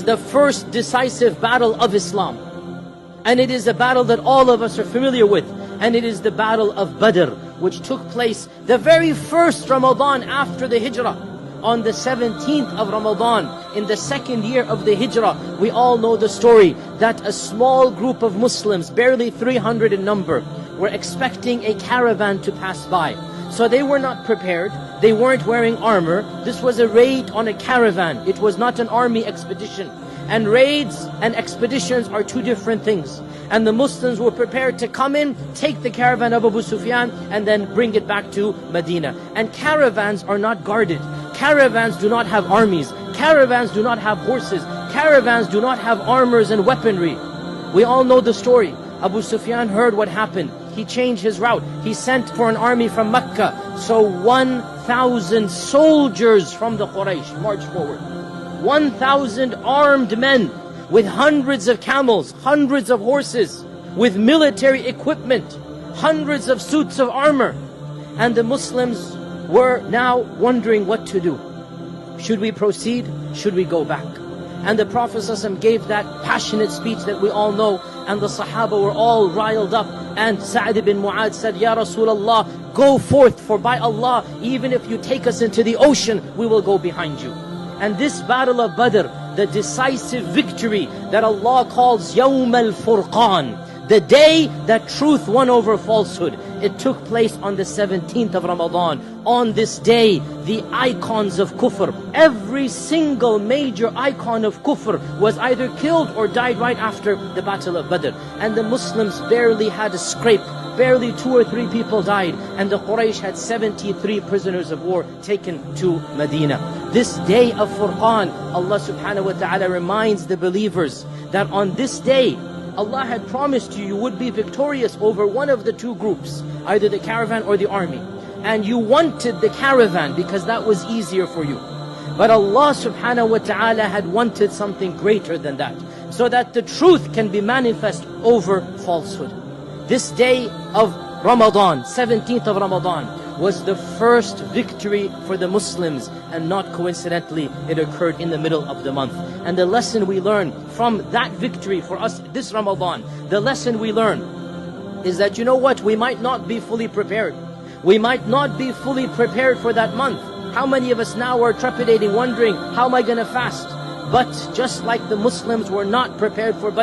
was the first decisive battle of Islam. And it is a battle that all of us are familiar with. And it is the battle of Badr, which took place the very first Ramadan after the Hijrah. On the 17th of Ramadan, in the second year of the Hijrah, we all know the story that a small group of Muslims, barely 300 in number, were expecting a caravan to pass by. So they were not prepared, they weren't wearing armor. This was a raid on a caravan, it was not an army expedition. And raids and expeditions are two different things. And the Muslims were prepared to come in, take the caravan of Abu Sufyan, and then bring it back to Medina. And caravans are not guarded. Caravans do not have armies. Caravans do not have horses. Caravans do not have armors and weaponry. We all know the story. Abu Sufyan heard what happened. He changed his route. He sent for an army from Mecca. So 1,000 soldiers from the Quraysh marched forward. 1,000 armed men with hundreds of camels, hundreds of horses, with military equipment, hundreds of suits of armor. And the Muslims were now wondering what to do. Should we proceed? Should we go back? And the Prophet ﷺ gave that passionate speech that we all know, and the Sahaba were all riled up. And Sa'd ibn Mu'adh said, Ya Rasulullah, go forth, for by Allah, even if you take us into the ocean, we will go behind you. And this battle of Badr, the decisive victory that Allah calls Yawm al-Furqan, the day that truth won over falsehood, it took place on the 17th of Ramadan. On this day, the icons of kufr, every single major icon of kufr was either killed or died right after the battle of Badr. And the Muslims barely had a scrape. Barely 2 or 3 people died, and the Quraysh had 73 prisoners of war taken to Medina. This day of Furqan, Allah subhanahu wa ta'ala reminds the believers that on this day, Allah had promised you would be victorious over one of the two groups, either the caravan or the army. And you wanted the caravan because that was easier for you. But Allah subhanahu wa ta'ala had wanted something greater than that, so that the truth can be manifest over falsehood. This day of Ramadan, 17th of Ramadan, was the first victory for the Muslims, and not coincidentally, it occurred in the middle of the month. And the lesson we learn from that victory for us this Ramadan, the lesson we learn is that, you know what, we might not be fully prepared. We might not be fully prepared for that month. How many of us now are trepidating, wondering, how am I going to fast? But just like the Muslims were not prepared for Badr,